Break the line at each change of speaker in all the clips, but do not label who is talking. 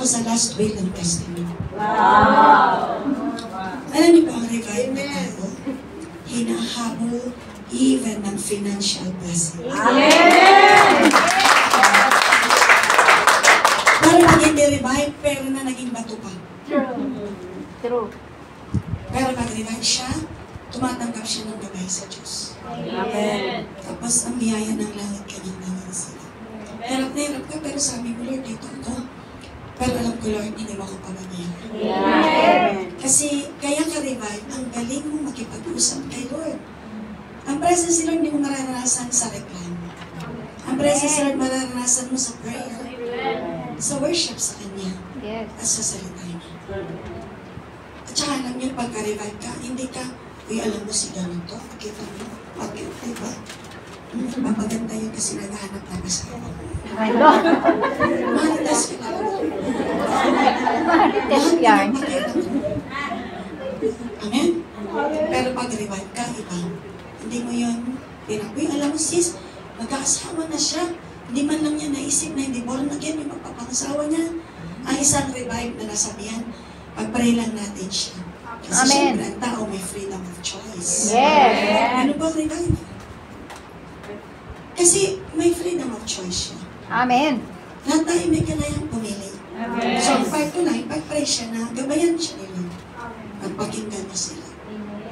sa last week ng testimony.
Wow!
Alam niyo po ang revive na tao? Hinahabol even ng financial blessing.
Amen!
Pero pag hindi revive, pero na naging bato pa.
True.
Pero pag revive siya, tumatanggap siya ng gabay sa Diyos.
Amen.
Tapos ang biyaya ng langit kanyang nangin sila. Hirap na hirap ka, pero sabi mo, Lord, dito ako. Pero alam ko, Lord, hindi mo ako pababayaan.
Amen.
Kasi kaya ka-revive, ang galing mo makipag-usap kay Lord. Ang presence ni Lord, hindi mo mararanasan sa reklamo. Ang presence ni Lord, mararanasan mo sa prayer. Sa worship sa Kanya.
Yes.
At sa salita niya. At saka alam niyo, pagka-revive ka, hindi ka, uy, alam mo si ganito, nakita mo, bakit, diba? Mapaganda yun kasi naghahanap ng asawa.
Hello.
Maritas ka na.
Marites yan.
Amen? Pero pag revive ka, iba. Hindi mo yun pinakuy. Alam mo sis, magkaasawa na siya. Hindi man lang niya naisip na hindi born again yung magpapangasawa niya. Ang isang revive na nasabihan, pag-pray lang natin siya. Kasi
Amen.
siyempre ang tao may freedom of choice.
Yes.
Ano ba revive? Kasi may freedom of choice siya.
Amen.
Lahat tayo may kanayang pumili.
Amen.
So, ang part ko lang, pag-pray siya na, gabayan siya nila. Magpakinggan niya sila.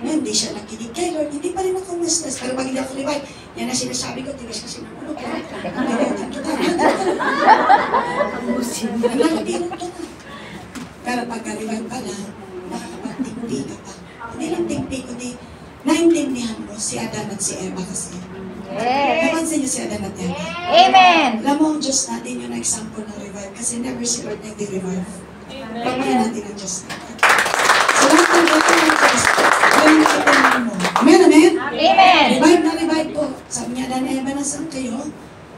Ngayon, hindi siya nakinig kay Lord, hindi pa rin ako mas-stress. Pero pag hindi ako revive, yan na sinasabi ko, tigas kasi ng ulo. Ang gagawin kita. Nakapirot ka na. Pero pagka-revive ka na, nakakapag-tingpi ka pa. Hindi lang tingpi, kundi naintindihan mo si Adan at si Eva kasi.
Yes.
Napansin niyo si Adan at Eva.
Amen.
Alam mo, ang Diyos natin yung example ng revive kasi never si Lord nag-revive. Pagmaya natin ang Diyos natin. So lahat ng ito ng Diyos, yun ang kailangan mo. Amen, amen?
Amen.
Revive na revive po. Sabi niya, Adan, Eva, nasaan kayo?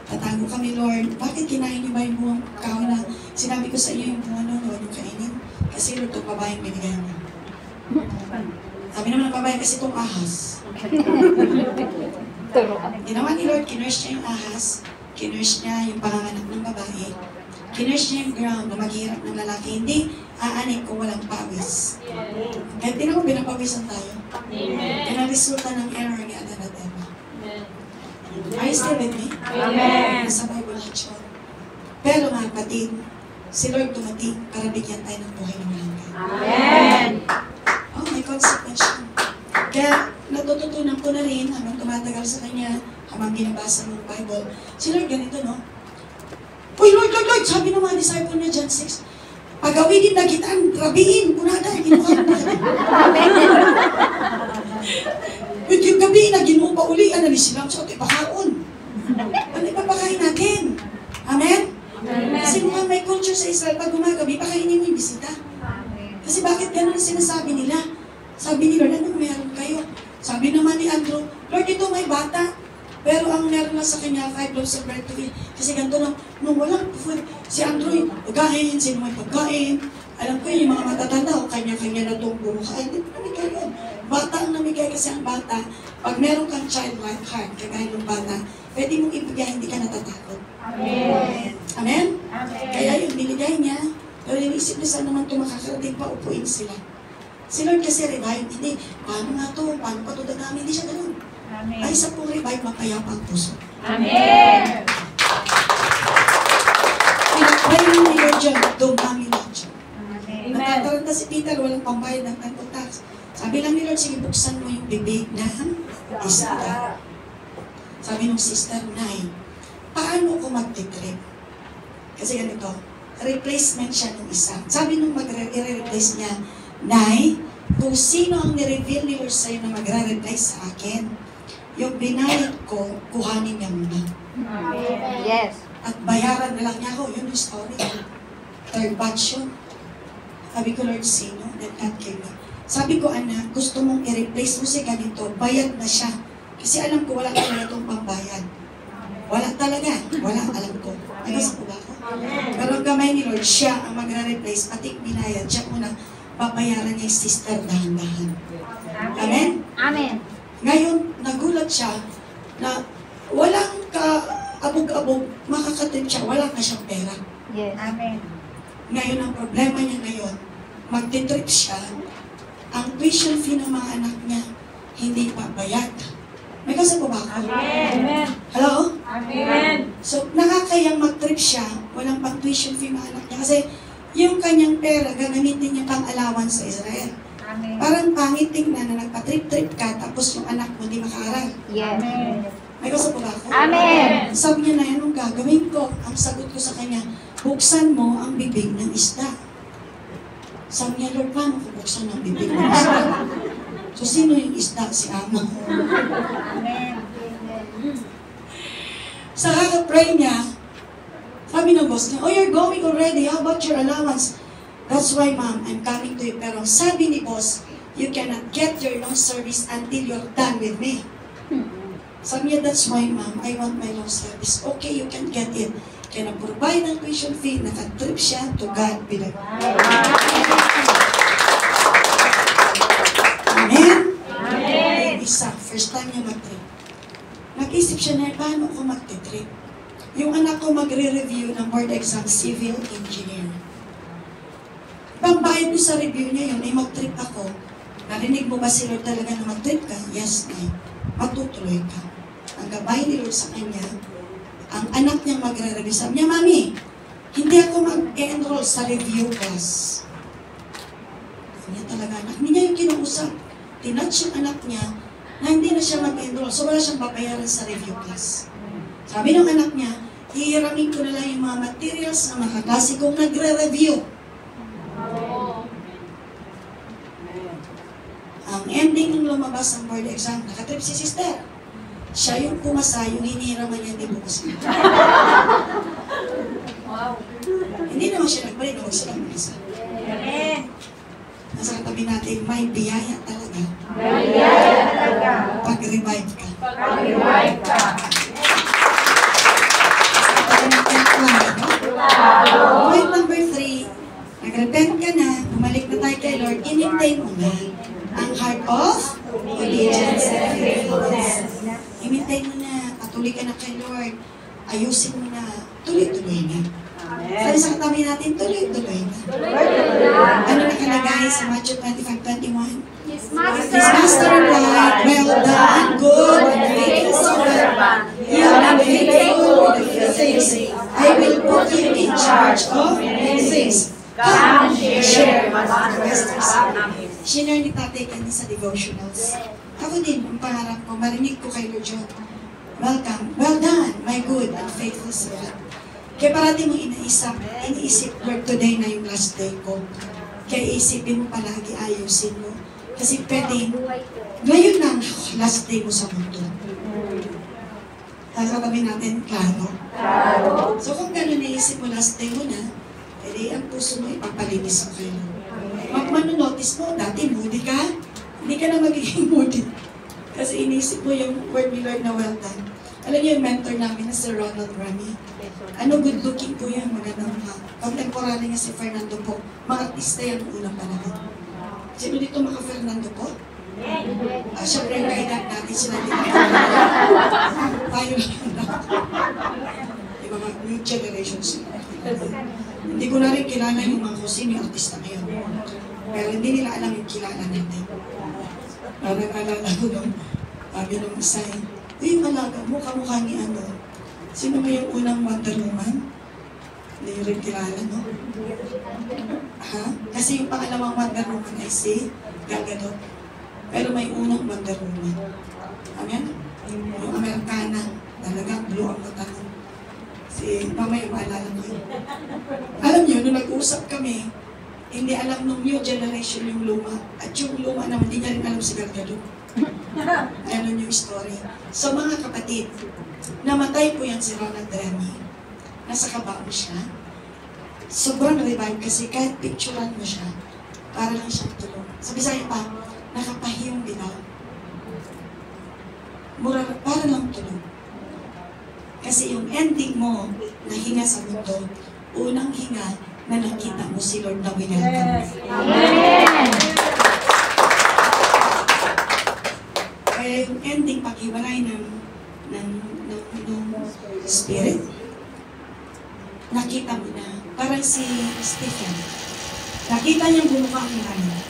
Tatago kami, Lord. Bakit kinain niyo ba yung buong kahoy na sinabi ko sa inyo yung buong ano, huwag niyo kainin? Kasi Lord, itong babaeng binigay mo. Sabi naman ng babae, kasi itong ahas. Ginawa ni Lord, kinurse niya yung ahas, kinurse niya yung panganganak ng babae, kinurse niya yung ground na maghihirap ng lalaki, hindi aanin kung walang pawis. Kahit di naman pinapawisan tayo. Yan ang resulta ng error ni Adan at Eva. Are you still with me?
Amen.
Nasa Bible lahat yun. Pero mga kapatid, si Lord dumating para bigyan tayo ng buhay ng langit.
Amen.
Oh, may consequence yun. Kaya natututunan ko na rin habang tumatagal sa kanya, habang binabasa ng Bible. Si Lord ganito, no? Uy, Lord, Lord, Lord! Sabi ng mga disciple niya, John 6, pagawin na kitaan, rabiin, kunada, ginuha mo. Wait, yung gabi na ginuha pa uli, ano ni silang sa ating bakaon. Ano ipapakain natin? Amen? Kasi mukhang may culture sa Israel, pag gumagabi, pakainin mo yung bisita. Kasi bakit ganun ang sinasabi nila? Sabi ni Lord, anong meron kayo? Sabi naman ni Andrew, Lord, ito may bata. Pero ang meron na sa kanya, 5 loaves of bread to eat. Kasi ganito lang, nung walang food, si Andrew, pagkain, sino may pagkain. Alam ko yun, yung mga matatanda, o kanya-kanya na itong puro kain. Hindi ko namigay yun. Bata ang namigay kasi ang bata, pag meron kang childlike heart, kagaya ng bata, pwede mong ibigay, hindi ka natatakot.
Amen.
Amen?
Amen.
Kaya yung binigay niya, pero inisip niya saan naman ito makakarating pa, upuin sila. Si Lord kasi revive, hindi, paano nga to, paano pa ito dagami, hindi siya ganun.
Amen.
Ay, sa pong revive, mapayapa ang puso.
Amen.
Pinapray mo ni Lord dyan, dumami lang dyan.
Amen.
Natataranta si Peter, walang pambayad ng temple tax. Sabi lang ni Lord, sige, buksan mo yung bibig ng isda. Sabi ng sister, Nay, paano ko magtitrip? Kasi ganito, replacement siya ng isa. Sabi nung i-replace niya, Nay, kung sino ang nireveal ni Lord sa'yo na magre-replace sa akin, yung binayad ko, kuhanin niya muna.
Yes.
At bayaran na lang niya ako, yun yung story. Third batch yun. Sabi ko, Lord, sino? Then God came me. Sabi ko, anak, gusto mong i-replace mo si ganito, bayad na siya. Kasi alam ko, wala talaga itong pambayad. Wala talaga. Wala, alam ko. Nagas ko ba ako? Pero ang kamay ni Lord, siya ang magre-replace, pati binayad. Siya muna, babayaran niya yung sister dahan-dahan. Amen?
Amen.
Ngayon, nagulat siya na walang ka-abog-abog, makakatrip siya, wala na siyang pera.
Yes. Amen.
Ngayon, ang problema niya ngayon, magtitrip siya, ang tuition fee ng mga anak niya, hindi pa bayad. May kasi po ba ako?
Amen.
Hello?
Amen.
So, nakakayang mag-trip siya, walang pang tuition fee mga anak niya. Kasi yung kanyang pera, gagamitin niya pang allowance sa Israel.
Amen.
Parang pangit tingnan na nagpa-trip-trip ka, tapos yung anak mo di makaaral.
Yes.
May gusto po ba ako?
Amen.
Sabi niya na, anong gagawin ko? Ang sagot ko sa kanya, buksan mo ang bibig ng isda. Sabi niya, Lord, paano ko buksan ang bibig ng isda? So, sino yung isda? Si Ama. Sa kaka-pray niya, sabi ng boss niya, oh, you're going already. How about your allowance? That's why, ma'am, I'm coming to you. Pero sabi ni boss, you cannot get your long service until you're done with me. Sabi niya, that's why, ma'am, I want my long service. Okay, you can get it. Kaya na-provide ang tuition fee, naka-trip siya, to God be the Amen? Amen. Isa, first time niya mag-trip. Nag-isip siya na, paano ako mag-trip? Yung anak ko magre-review ng board exam, civil engineer. Pambayad ko sa review niya yun, ay mag-trip ako. Narinig mo ba si Lord talaga na mag-trip ka? Yes, ay. Matutuloy ka. Ang gabay ni Lord sa kanya, ang anak niya magre-review. Sabi niya, Mami, hindi ako mag-enroll sa review class. Kanya talaga anak. Hindi niya yung kinausap. Tinatch yung anak niya na hindi na siya mag-enroll. So wala siyang babayaran sa review class. Sabi ng anak niya, hihiramin ko na lang yung mga materials na mga kaklase kong nagre-review. Ang ending ng lumabas ng board exam, nakatrip si sister. Siya yung pumasa, yung hinihiraman niya, hindi bukas niya. Hindi naman siya nagbalik, huwag silang mag-isa. Nasa katabi natin, may biyaya talaga.
May biyaya talaga.
Pag-revive ka.
Pag-revive ka.
Point number 3, nag-repent ka na, bumalik na tayo kay Lord, inintay mo na ang heart of obedience and faithfulness. Inintay mo na, patuloy ka na kay Lord, ayusin mo na, tuloy-tuloy na. Sabi sa katabi natin, tuloy-tuloy na. Ano nakalagay sa Matthew 25:21?
His
His master replied, well done, good and faithful servant. You have been faithful with a few things. I will put you in charge of many things. Come and share my master's. Shinare ni Tatay kanina sa devotionals. Ako din, ang pangarap ko, marinig ko kay Lord John. Welcome, well done, my good and faithful servant. Kaya parati mong iniisip, Lord, today na yung last day ko. Kaya isipin mo palagi, ayusin mo. Kasi pwede, ngayon lang, last day mo sa mundo. Sasabi natin, klaro. So kung gano'n naisip mo, last day mo na, edi ang puso mo ipapalinis mo kayo. Manonotice mo, dati moody ka, hindi ka na magiging moody. Kasi inisip mo yung word ni Lord na well done. Alam niyo yung mentor namin na si Ronald Rami. Ano, good looking po yan, magandang mga. Contemporary nga si Fernando po. Mga artista yan unang panahon. Sino dito mga Fernando po? Siyempre yung kainan natin sila dito. Tayo lang. Yung mga new generations. Hindi ko na rin kilala yung mga kusino yung artista ngayon. Pero hindi nila alam yung kilala natin. Parang alala ko nung sabi nung isa yung alaga mo, kamukha ni ano. Sino ba yung unang Wonder Woman? Hindi nyo rin kilala, no? Ha? Kasi yung pangalawang Wonder Woman ay si Gal Gadot. Pero may unang Wonder Woman. Amen? Yung Amerikana, talagang blue ang mata ko. Si mamaya maalala ko yun. Alam niyo, nung nag-uusap kami, hindi alam nung new generation yung luma. At yung luma naman, hindi niya rin alam si Gal Gadot. Ganon yung story. So mga kapatid, namatay po yan si Ronald Rami. Nasa kabao siya. Sobrang revive kasi kahit picturean mo siya, para lang siyang tulong. Sabi sa'yo pa, nakapahiyong binaw. Para lang tulong. Kasi yung ending mo na hinga sa mundo, unang hinga na nakita mo si Lord na winelcome.
Amen!
Kaya yung ending paghiwalay ng spirit, nakita mo na. Parang si Stephen. Nakita niyang bumuka ang langit.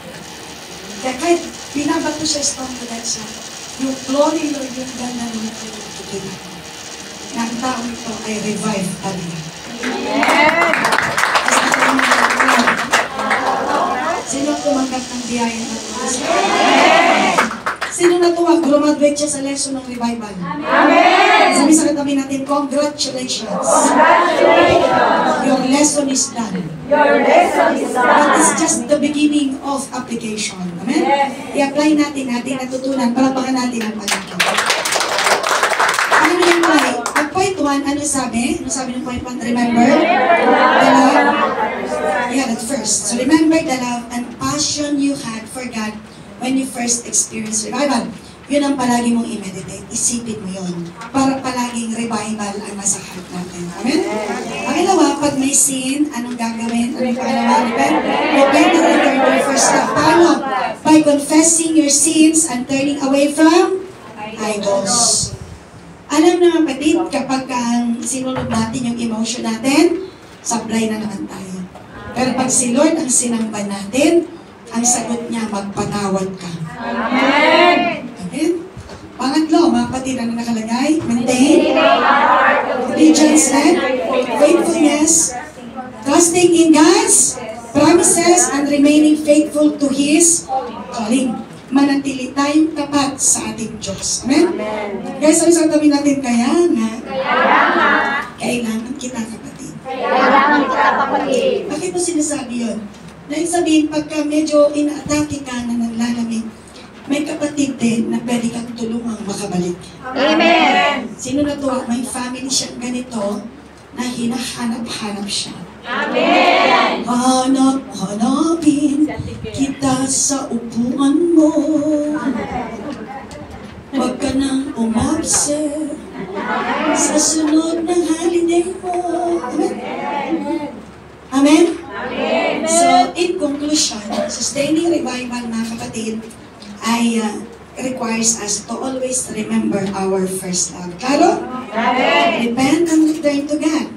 Kaya kahit binabato siya, stone to that siya, yung glory, Lord, yung ganda naman kayo nakikita ko. Na ang tao ito ay revive pa rin. Sino tumanggap ng biyaya ng Diyos? Sino natuwa? Graduate siya sa lesson ng revival.
Amen!
Sabi sa katabi natin, congratulations. Your lesson is done.
Your lesson is
But
done.
it's just the beginning of application. Amen? I-apply natin natutunan, para baka natin ang pagkakita. Ano yung apply? Ang point 1, ano sabi? Ano sabi ng point 1? Remember? The love. Yeah, that's first. So remember the love and passion you had for God when you first experienced revival. Yun ang palagi mong i-meditate. Isipin mo yun. Para palaging revival ang nasa heart natin. Amen? Pangalawa, pag may sin, anong gagawin? Anong pangalawa? Repent and return to your first love. Paano? By confessing your sins and turning away from idols. Alam naman patid, kapag sinunod natin yung emotion natin, sablay na naman tayo. Pero pag si Lord ang sinamba natin, ang sagot niya, magpatawad ka.
Amen!
Amen? Pangatlo, mga kapatid, ano nakalagay? Maintain obedience and faithfulness, trusting in God's promises and remaining faithful to His calling. Manatili tayong tapat sa ating Diyos. Amen? Guys, sabi tabi natin, kaya nga, kailangan kita, kapatid.
Kailangan kita, kapatid.
Bakit mo sinasabi yun? Dahil sabihin, pagka medyo ina-atake ka na naglalamig, may kapatid din na pwede kang tulungang makabalik.
Amen!
Sino na to? May family siyang ganito na hinahanap-hanap siya.
Amen!
Hanapin kita sa upuan mo. Huwag ka nang umabse sa sunod ng holiday mo. Amen? Amen? So, in conclusion, sustaining revival, mga kapatid, ay requires us to always remember our first love. Claro?
Amen!
Repent and return to God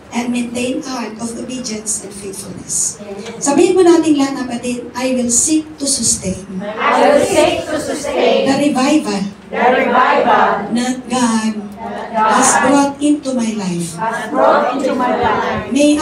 and maintain a heart of obedience and faithfulness. Sabihin mo natin lahat, kapatid, I will seek to sustain
I will seek to sustain
the revival
the revival
that God has brought into my life.
has brought into my life.
May